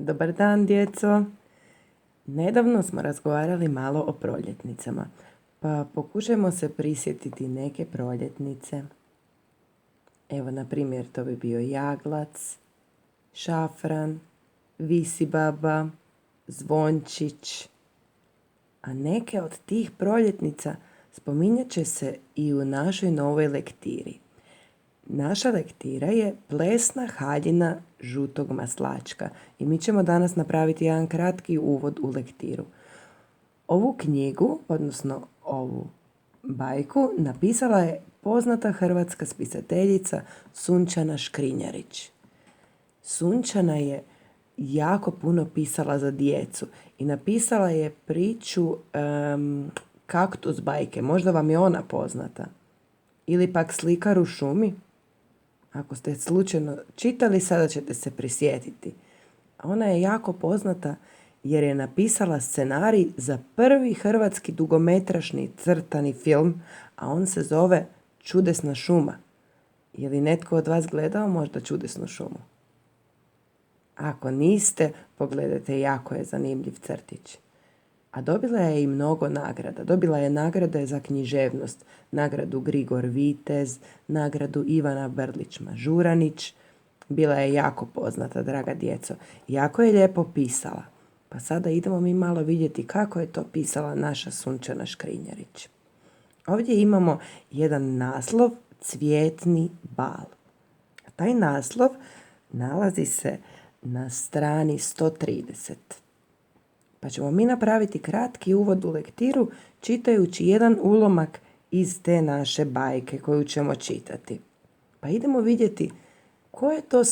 Dobar dan, djeco. Nedavno smo razgovarali malo o proljetnicama, pa pokušajmo se prisjetiti neke proljetnice. Evo, na primjer, to bi bio jaglac, šafran, visibaba, zvončić. A neke od tih proljetnica spominjat će se i u našoj novoj lektiri. Naša lektira je Plesna haljina žutog maslačka i mi ćemo danas napraviti jedan kratki uvod u lektiru. Ovu knjigu, odnosno ovu bajku, napisala je poznata hrvatska spisateljica Sunčana Škrinjarić. Sunčana je jako puno pisala za djecu i napisala je priču Kaktus bajke. Možda vam je ona poznata. Ili pak Slikar u šumi. Ako ste slučajno čitali, sada ćete se prisjetiti. Ona je jako poznata jer je napisala scenarij za prvi hrvatski dugometražni crtani film, a on se zove Čudesna šuma. Je li netko od vas gledao možda Čudesnu šumu? Ako niste, pogledajte, jako je zanimljiv crtić. A dobila je i mnogo nagrada. Dobila je nagrade za književnost, nagradu Grigor Vitez, nagradu Ivana Brlić-Mažuranić. Bila je jako poznata, draga djeco. Jako je lijepo pisala. Pa sada idemo mi malo vidjeti kako je to pisala naša Sunčana Škrinjarić. Ovdje imamo jedan naslov, Cvjetni bal. Taj naslov nalazi se na strani 130. Pa ćemo mi napraviti kratki uvod u lektiru čitajući jedan ulomak iz te naše bajke koju ćemo čitati. Pa idemo vidjeti koje to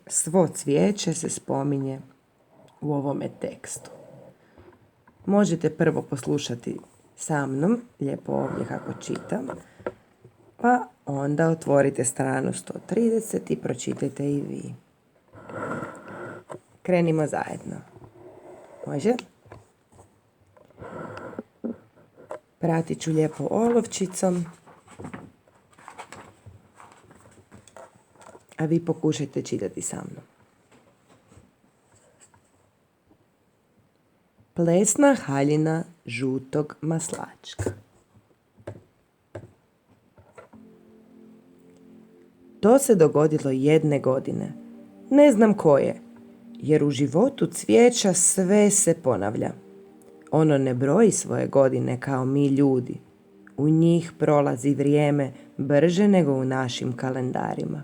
svo cvijeće se spominje u ovome tekstu. Možete prvo poslušati sa mnom, lijepo ovdje kako čitam, pa onda otvorite stranu 130 i pročitajte i vi. Krenimo zajedno. Može? Pratit ću lijepo olovčicom, a vi pokušajte čitati sa mnom. Plesna haljina žutog maslačka. To se dogodilo jedne godine. Ne znam koje, jer u životu cvijeća sve se ponavlja. Ono ne broji svoje godine kao mi ljudi. U njih prolazi vrijeme brže nego u našim kalendarima.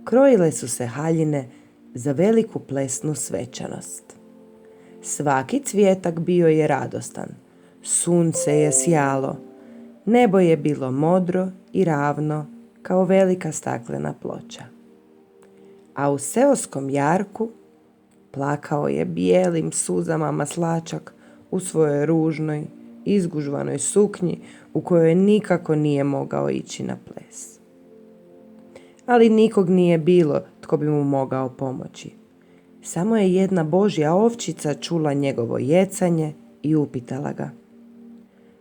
Krojile su se haljine za veliku plesnu svečanost. Svaki cvijetak bio je radostan. Sunce je sjalo. Nebo je bilo modro i ravno kao velika staklena ploča. A u seoskom jarku plakao je bijelim suzama maslačak u svojoj ružnoj, izgužvanoj suknji u kojoj nikako nije mogao ići na ples. Ali nikog nije bilo tko bi mu mogao pomoći. Samo je jedna božja ovčica čula njegovo jecanje i upitala ga: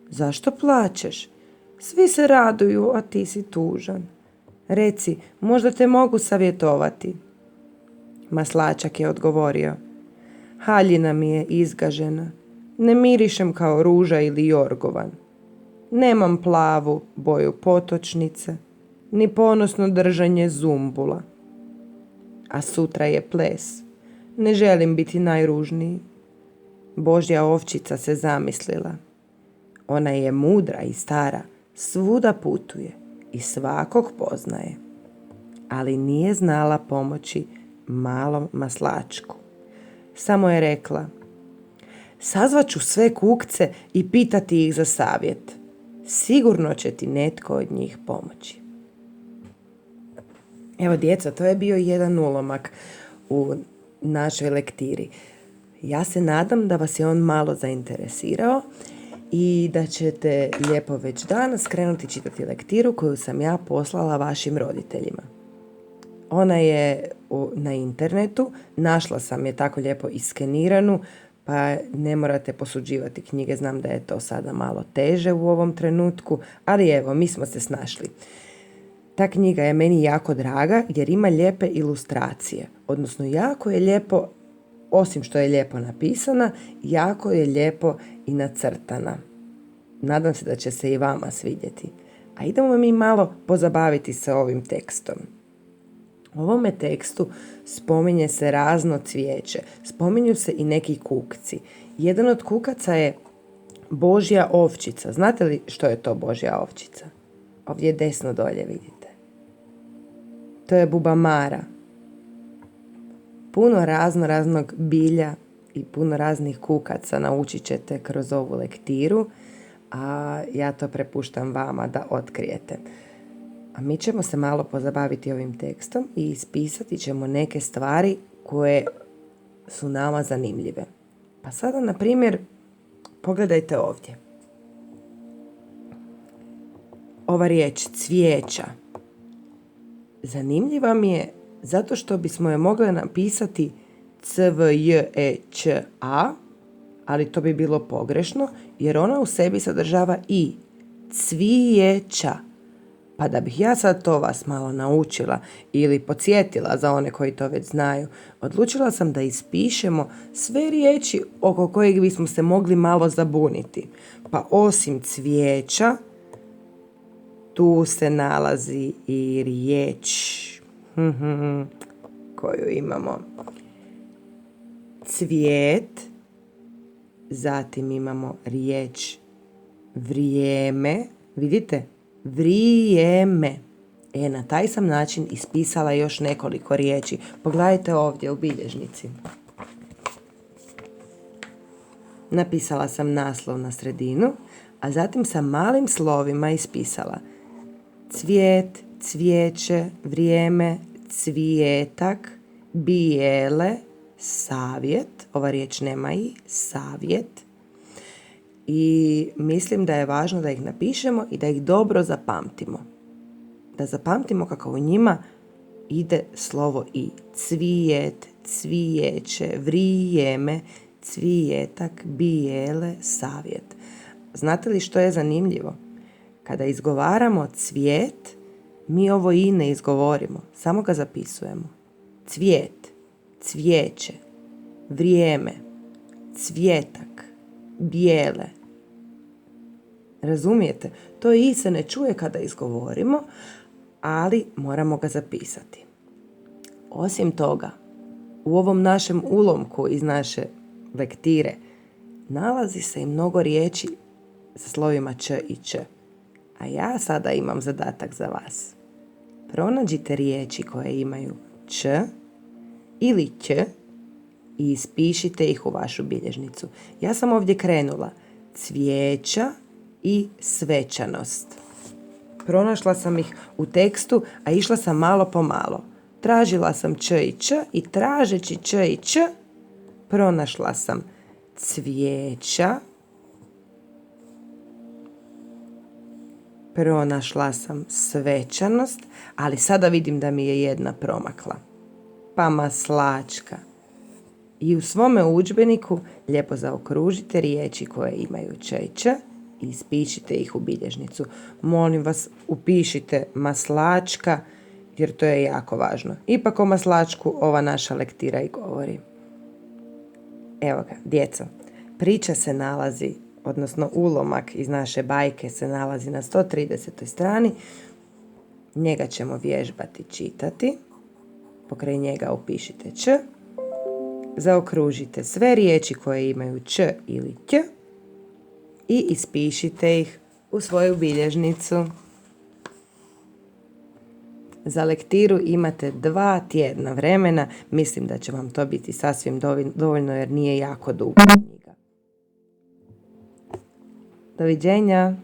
"Zašto plačeš? Svi se raduju, a ti si tužan. Reci, možda te mogu savjetovati." Maslačak je odgovorio: "Haljina mi je izgažena. Ne mirišem kao ruža ili jorgovan. Nemam plavu boju potočnice, ni ponosno držanje zumbula. A sutra je ples. Ne želim biti najružniji." Božja ovčica se zamislila. Ona je mudra i stara, svuda putuje i svakog poznaje. Ali nije znala pomoći malom maslačku. Samo je rekla: "Sazvaću sve kukce i pitati ih za savjet. Sigurno će ti netko od njih pomoći." Evo djeca, to je bio jedan ulomak u našoj lektiri. Ja se nadam da vas je on malo zainteresirao i da ćete lijepo već danas krenuti čitati lektiru koju sam ja poslala vašim roditeljima. Ona je na internetu, našla sam je tako lijepo iskeniranu, pa ne morate posuđivati knjige, znam da je to sada malo teže u ovom trenutku, ali evo, mi smo se snašli. Ta knjiga je meni jako draga jer ima lijepe ilustracije, odnosno jako je lijepo osim što je lijepo napisana, jako je lijepo i nacrtana. Nadam se da će se i vama svidjeti. A idemo mi malo pozabaviti se ovim tekstom. U ovome tekstu spominje se razno cvijeće, spominju se i neki kukci. Jedan od kukaca je Božja ovčica. Znate li što je to Božja ovčica? Ovdje desno dolje vidite. To je bubamara. Puno raznog bilja i puno raznih kukaca naučit ćete kroz ovu lektiru, a ja to prepuštam vama da otkrijete. A mi ćemo se malo pozabaviti ovim tekstom i ispisati ćemo neke stvari koje su nama zanimljive. Pa sada, na primjer, pogledajte ovdje. Ova riječ cvijeća. Zanimljiva mi je zato što bismo je mogli napisati cvjeća, ali to bi bilo pogrešno jer ona u sebi sadržava i cvijeća. Pa da bih ja sad to vas malo naučila ili podsjetila za one koji to već znaju, odlučila sam da ispišemo sve riječi oko kojeg bismo se mogli malo zabuniti. Pa osim cvijeća, tu se nalazi i riječ koju imamo. Cvijet, zatim imamo riječ vrijeme, vidite? Vrijeme. Na taj sam način ispisala još nekoliko riječi. Pogledajte ovdje u bilježnici. Napisala sam naslov na sredinu, a zatim sa malim slovima ispisala cvijet, cvijeće, vrijeme, cvijetak, bijele, savjet. Ova riječ nema i, savjet. I mislim da je važno da ih napišemo i da ih dobro zapamtimo. Da zapamtimo kako u njima ide slovo i. Cvijet, cvijeće, vrijeme, cvijetak, bijele, savjet. Znate li što je zanimljivo? Kada izgovaramo cvijet, mi ovo i ne izgovorimo, samo ga zapisujemo. Cvijet, cvijeće, vrijeme, cvijetak, bijele. Razumijete? To i se ne čuje kada izgovorimo, ali moramo ga zapisati. Osim toga, u ovom našem ulomku iz naše lektire nalazi se i mnogo riječi sa slovima č i č. A ja sada imam zadatak za vas. Pronađite riječi koje imaju č ili ć i ispišite ih u vašu bilježnicu. Ja sam ovdje krenula. Cvijeća i svečanost. Pronašla sam ih u tekstu, a išla sam malo po malo. Tražila sam č i č i tražeći č i č pronašla sam cvijeća, pronašla sam svečanost, ali sada vidim da mi je jedna promakla. Pa maslačka. I u svome udžbeniku lijepo zaokružite riječi koje imaju č i č i ispišite ih u bilježnicu. Molim vas, upišite maslačka jer to je jako važno. Ipak o maslačku ova naša lektira i govori. Evo ga, djeco, priča se nalazi, odnosno ulomak iz naše bajke se nalazi na 130. strani. Njega ćemo vježbati čitati. Pokraj njega upišite č. Zaokružite sve riječi koje imaju č ili ć i ispišite ih u svoju bilježnicu. Za lektiru imate 2 tjedna vremena. Mislim da će vam to biti sasvim dovoljno jer nije jako duga knjiga. Doviđenja!